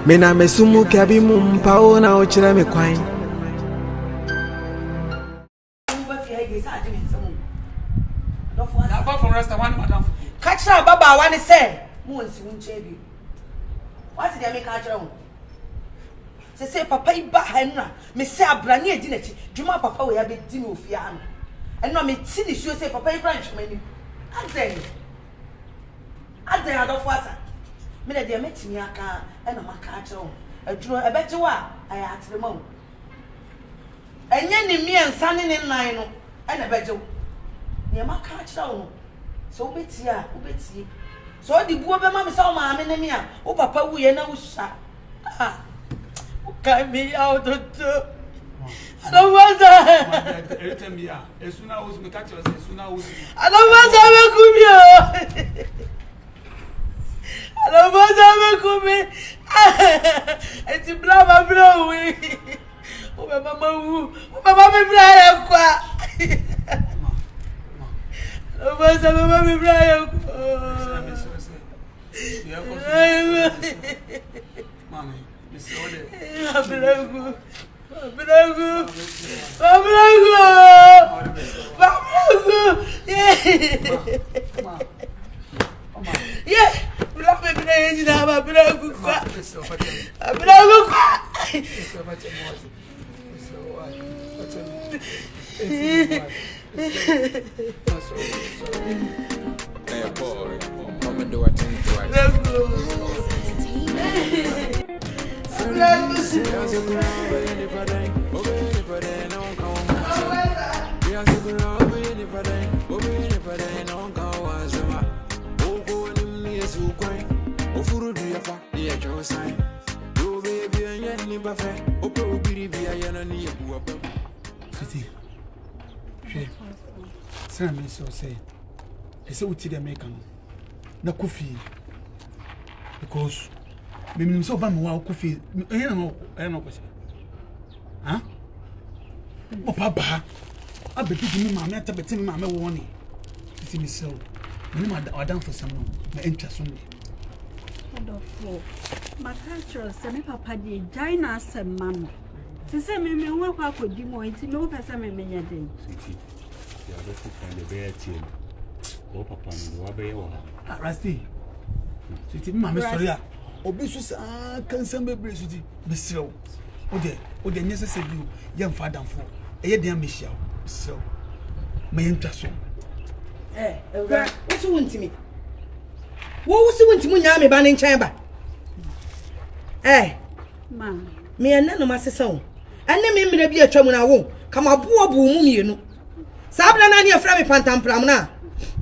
Mena mesumu kabi mumpa ona ochira me kwan. Catch her, Baba, one say, Moons won't change. What did I make catch her? Say, Papa, Henna, Miss Brania dinner, Juma Papa, we have a dinner of Yan. And no, me see this, you say, Papa, branch, many. I say, I don't was. Me, they met me, I can't, and I'm a catch on. I drew a better one, I asked the mom. And then me and Sunny in line, and a better. Near my catch on. So beti ya, ubeti. So di buo be mama sa o ma me na o papa wu ye na wo sha. Ah. O kai me out of the. I don't want that. Every time ya, esuna wo me catch us, esuna wo. I don't want that me kumio. I don't want that me kumi. Eti bra bra we. O be mama wu. O mama me bra ya kwa. Mas a mamãe me braia. Mami, me sorry. Abrango. Abrango. Yeah. Bra me braia de nada, abrango. Abrango. Hey, boy, come and do a thing twice. Let's go. Sir, me so say. I say what they make na Kofi because me so ba me wa Kofi I no question. Huh? O papa abebi me ma me atabeti me ma me wo ni. See me so. Me ma adam for some na interest on me. Wonderful. My culture say me papa dey China sem man. Say me wo kwa kodi mo nti me wo pesa me nya den. You are better find a bear team. Oh, Papa, you are very well. Rusty. City, Mamma, sorry. Obisus, can some be city, Miss Slow. O the necessary young father for a dear Michelle. So, my interest. What's you want to me? What was you want to me, banning chamber? Ma, me and none of my son. And then me be a trouble I won't come up, boom, you know. Sabna na nie fra me pantampram na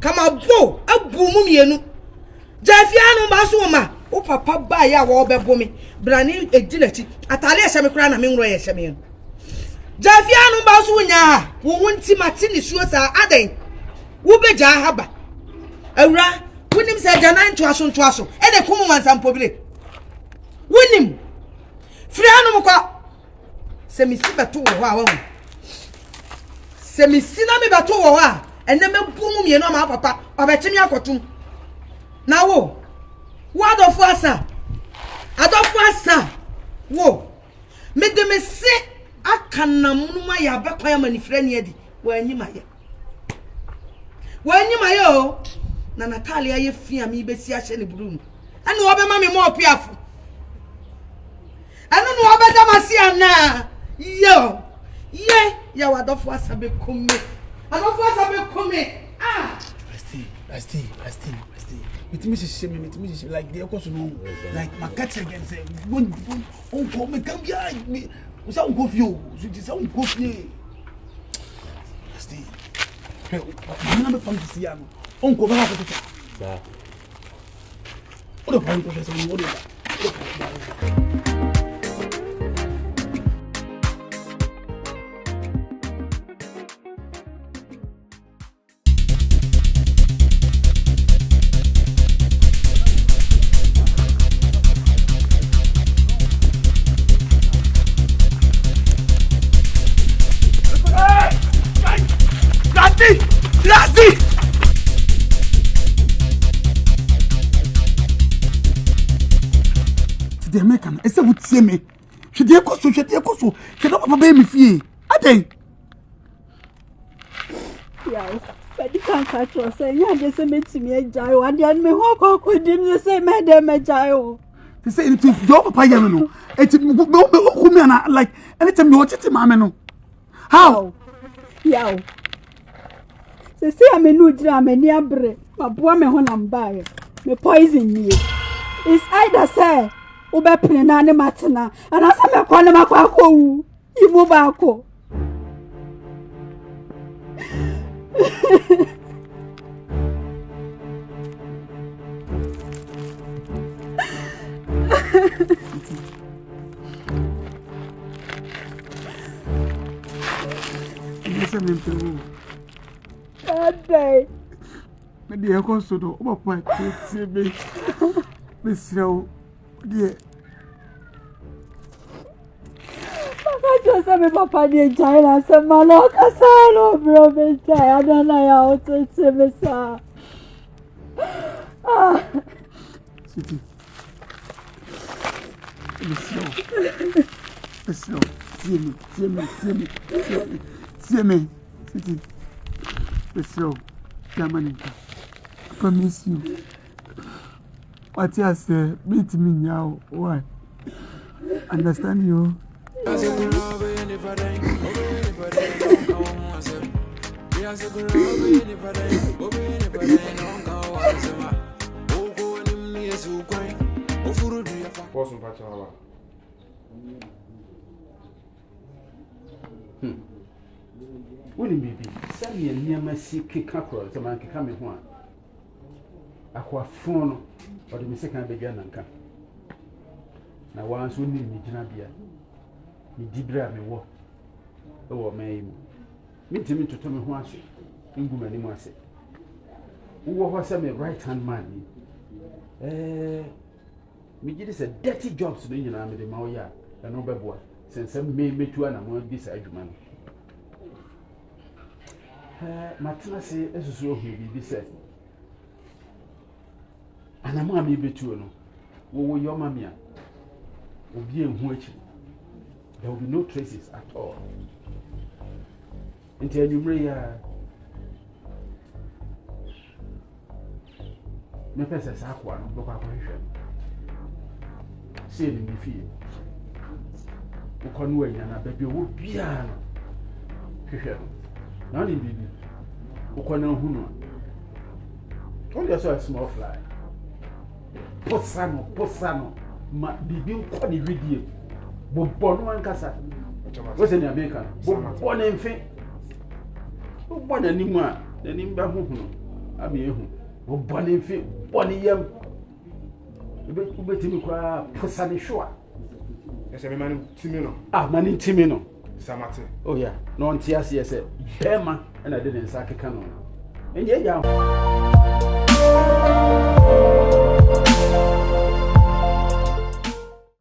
kama bo abumu mienu Jafiano baso ma o papa ba ya wo bebo me brani egilachi atale ehye me kura na me nro ehye me Jafiano baso nya wo wonti mate ni suo sa aden wo beja haba awura wonim se jana ntoaso e de komu mansampo bire wonim friano mko se mi sibeto wo a wo se mi sina me bato wo ha ene me bumu mienu ma papa obetimi akotum na wo adofu asa wo me de me se akanam numa ya bekwa ya manifrani adi wanyima o na Natalia ye fia mi besi a hye ne buru ane wo be ma me mo opiafo ane no wo be damasi ana yo ya wadofu asabe kome Rusty. Mitimi she like the course no like my cat again say won on me come behind me we say go fio so this on go fio Rusty mama me pam to ya no on go ba ko to Sir. O do pam to say no o do Rusty! the American. I said, would see me. She did go so, she did go so. She don't have a baby fee. I think. Yeah, but you can't catch us saying, yeah, just a minute to me, a gyro, and then me walk with him, you say, Madam, a gyro. They say it is your papa, Yamino. It's like anytime you watch it, Mamma. How? Yeah. They say I'm a new dram and near bread, but boy, me when I'm by me poison me. It's either say, Obepen and Matana, and I say, my quaco, you move back. Day. Maybe I go so do over point to me. Miss you, dear. I just have a papa in China, some Maloka Salo, bro, I don't know how to say, Miss. City. Miss you, see me, City. Miss you. Yamanika, I promise you. What you say, meet me now. Why? Understand you? Wouldn't be send me a near my sick cackerel, the man can come in one. Aqua phone or the second began and come. Now, once we need me, Janabia. Me dibra me walk. Oh, may meet me to tell me once. In good many months. Who was a right hand man? Me get this a dirty job to the Union Army, the Mauya, and Oberboa, since some may me to an amount beside man. Matina say, as so he be said. And I'm mammy be too, no. What your mammy will be in which there will be no traces at all. Until you may, me pesa sakwa no block akwanhwe. See in the field. Ukonu enya na baby wo bia no. Hwehwe. Na ni bibi. Ukonu hu no. Only so a small fly. Posano. Ma bibi ko ni widie. Bo bonu ankasa. What's in America? Bo bonu enfe. Bo bonu animu a, anim ba hu no. Abi ehu. Bo bonu enfe, bonu yam. Ubetimi kwa posane shoa. Ese me mani timi no. Ah, mani timi no. Samate. Oh yeah. No ntia se se. Bema na de nsa keka no. Enye ya.